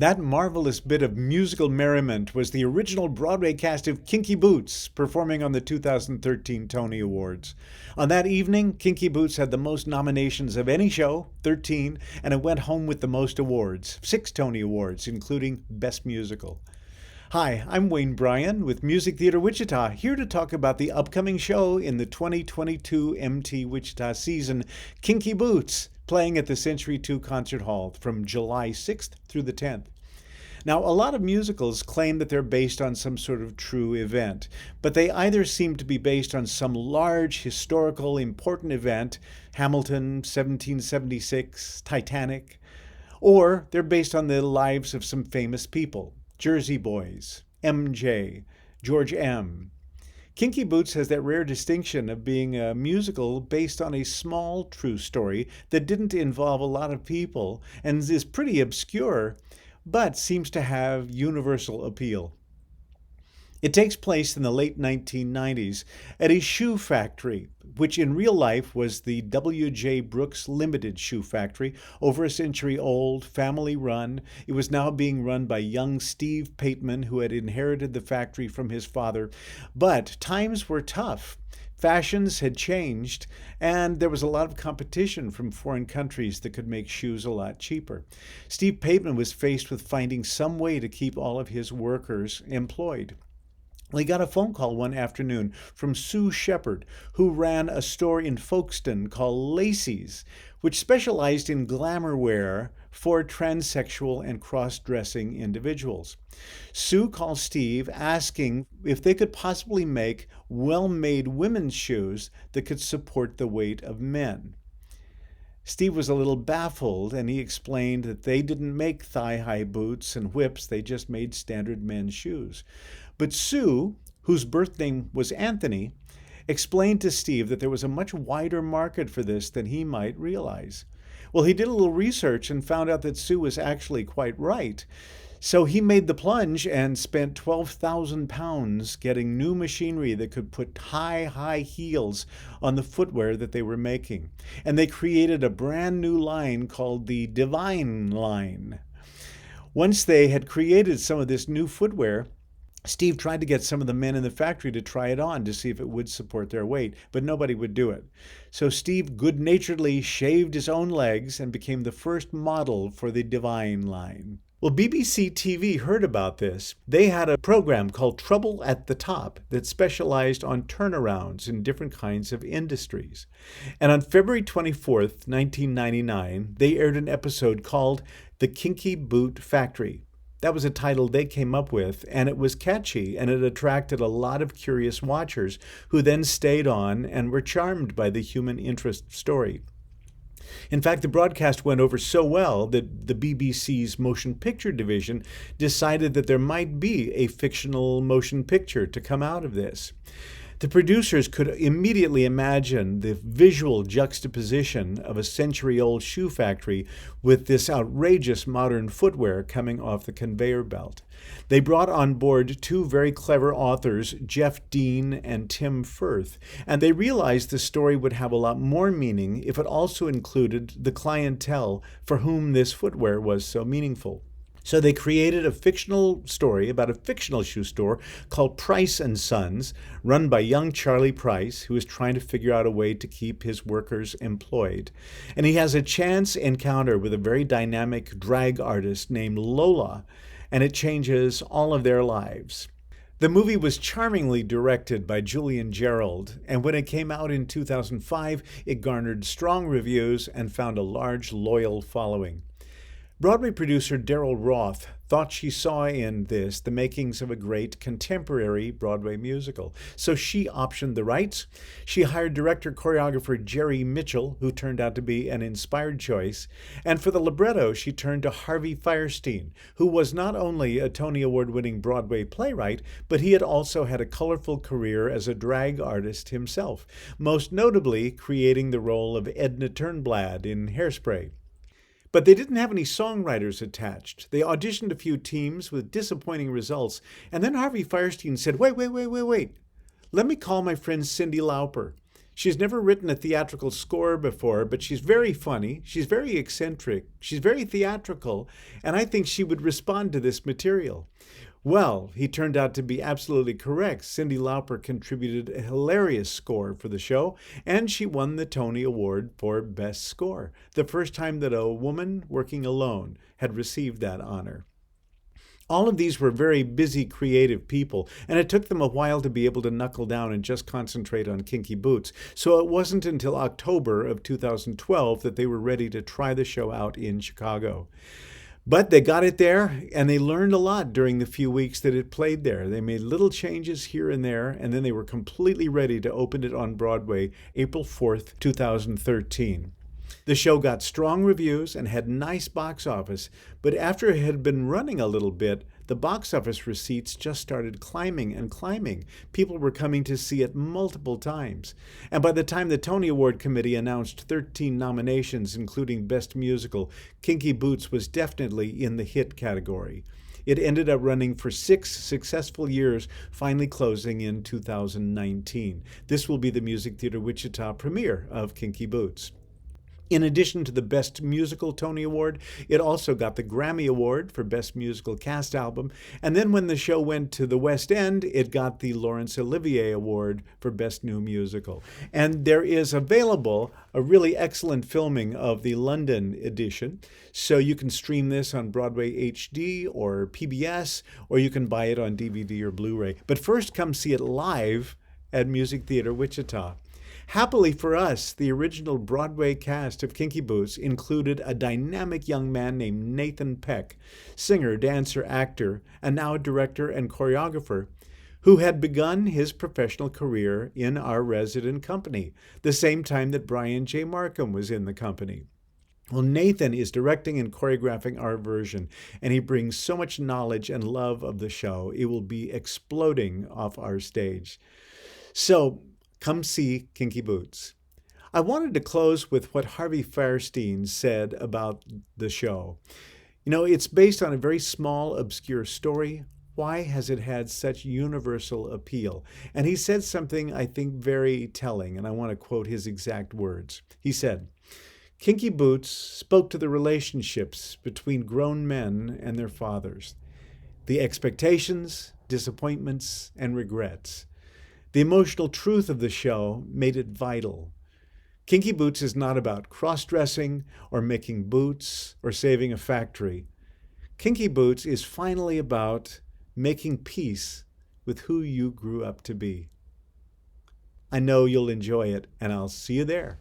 That marvelous bit of musical merriment was the original Broadway cast of Kinky Boots performing on the 2013 Tony Awards. On that evening, Kinky Boots had the most nominations of any show, 13, and it went home with the most awards, 6 Tony Awards, including Best Musical. Hi, I'm Wayne Bryan with Music Theater Wichita, here to talk about the upcoming show in the 2022 MT Wichita season, Kinky Boots, playing at the Century 2 Concert Hall from July 6th through the 10th. Now, a lot of musicals claim that they're based on some sort of true event, but they either seem to be based on some large, historical, important event, Hamilton, 1776, Titanic, or they're based on the lives of some famous people, Jersey Boys, MJ, George M. Kinky Boots has that rare distinction of being a musical based on a small true story that didn't involve a lot of people and is pretty obscure, but seems to have universal appeal. It takes place in the late 1990s at a shoe factory, which in real life was the W.J. Brooks Limited Shoe Factory, over a century old, family run. It was now being run by young Steve Pateman, who had inherited the factory from his father. But times were tough. Fashions had changed, and there was a lot of competition from foreign countries that could make shoes a lot cheaper. Steve Pateman was faced with finding some way to keep all of his workers employed. Well, he got a phone call one afternoon from Sue Shepard, who ran a store in Folkestone called Lacey's, which specialized in glamour wear for transsexual and cross-dressing individuals. Sue called Steve asking if they could possibly make well-made women's shoes that could support the weight of men. Steve was a little baffled, and he explained that they didn't make thigh-high boots and whips, they just made standard men's shoes. But Sue, whose birth name was Anthony, explained to Steve that there was a much wider market for this than he might realize. Well, he did a little research and found out that Sue was actually quite right. So he made the plunge and spent 12,000 pounds getting new machinery that could put high heels on the footwear that they were making. And they created a brand new line called the Divine line. Once they had created some of this new footwear, Steve tried to get some of the men in the factory to try it on to see if it would support their weight, but nobody would do it. So Steve good-naturedly shaved his own legs and became the first model for the Divine line. Well, BBC TV heard about this. They had a program called Trouble at the Top that specialized on turnarounds in different kinds of industries. And on February 24th, 1999, they aired an episode called The Kinky Boot Factory. That was a title they came up with, and it was catchy, and it attracted a lot of curious watchers who then stayed on and were charmed by the human interest story. In fact, the broadcast went over so well that the BBC's motion picture division decided that there might be a fictional motion picture to come out of this. The producers could immediately imagine the visual juxtaposition of a century-old shoe factory with this outrageous modern footwear coming off the conveyor belt. They brought on board 2 very clever authors, Jeff Dean and Tim Firth, and they realized the story would have a lot more meaning if it also included the clientele for whom this footwear was so meaningful. So they created a fictional story about a fictional shoe store called Price and Sons, run by young Charlie Price, who is trying to figure out a way to keep his workers employed. And he has a chance encounter with a very dynamic drag artist named Lola, and it changes all of their lives. The movie was charmingly directed by Julian Gerald, and when it came out in 2005, it garnered strong reviews and found a large, loyal following. Broadway producer Daryl Roth thought she saw in this the makings of a great contemporary Broadway musical. So she optioned the rights. She hired director-choreographer Jerry Mitchell, who turned out to be an inspired choice. And for the libretto, she turned to Harvey Fierstein, who was not only a Tony Award-winning Broadway playwright, but he had also had a colorful career as a drag artist himself, most notably creating the role of Edna Turnblad in Hairspray. But they didn't have any songwriters attached. They auditioned a few teams with disappointing results, and then Harvey Fierstein said, wait. Let me call my friend Cyndi Lauper. She's never written a theatrical score before, but she's very funny, she's very eccentric, she's very theatrical, and I think she would respond to this material. Well, he turned out to be absolutely correct. Cyndi Lauper contributed a hilarious score for the show, and she won the Tony Award for Best Score, the first time that a woman working alone had received that honor. All of these were very busy, creative people, and it took them a while to be able to knuckle down and just concentrate on Kinky Boots. So it wasn't until October of 2012 that they were ready to try the show out in Chicago. But they got it there, and they learned a lot during the few weeks that it played there. They made little changes here and there, and then they were completely ready to open it on Broadway April 4th, 2013. The show got strong reviews and had nice box office, but after it had been running a little bit, the box office receipts just started climbing and climbing. People were coming to see it multiple times. And by the time the Tony Award Committee announced 13 nominations, including Best Musical, Kinky Boots was definitely in the hit category. It ended up running for 6 successful years, finally closing in 2019. This will be the Music Theater Wichita premiere of Kinky Boots. In addition to the Best Musical Tony Award, it also got the Grammy Award for Best Musical Cast Album. And then when the show went to the West End, it got the Laurence Olivier Award for Best New Musical. And there is available a really excellent filming of the London edition. So you can stream this on Broadway HD or PBS, or you can buy it on DVD or Blu-ray. But first, come see it live at Music Theater Wichita. Happily for us, the original Broadway cast of Kinky Boots included a dynamic young man named Nathan Peck, singer, dancer, actor, and now director and choreographer, who had begun his professional career in our resident company, the same time that Brian J. Markham was in the company. Well, Nathan is directing and choreographing our version, and he brings so much knowledge and love of the show. It will be exploding off our stage. So, come see Kinky Boots. I wanted to close with what Harvey Fierstein said about the show. You know, it's based on a very small, obscure story. Why has it had such universal appeal? And he said something I think very telling, and I want to quote his exact words. He said, Kinky Boots spoke to the relationships between grown men and their fathers, the expectations, disappointments, and regrets. The emotional truth of the show made it vital. Kinky Boots is not about cross-dressing or making boots or saving a factory. Kinky Boots is finally about making peace with who you grew up to be. I know you'll enjoy it, and I'll see you there.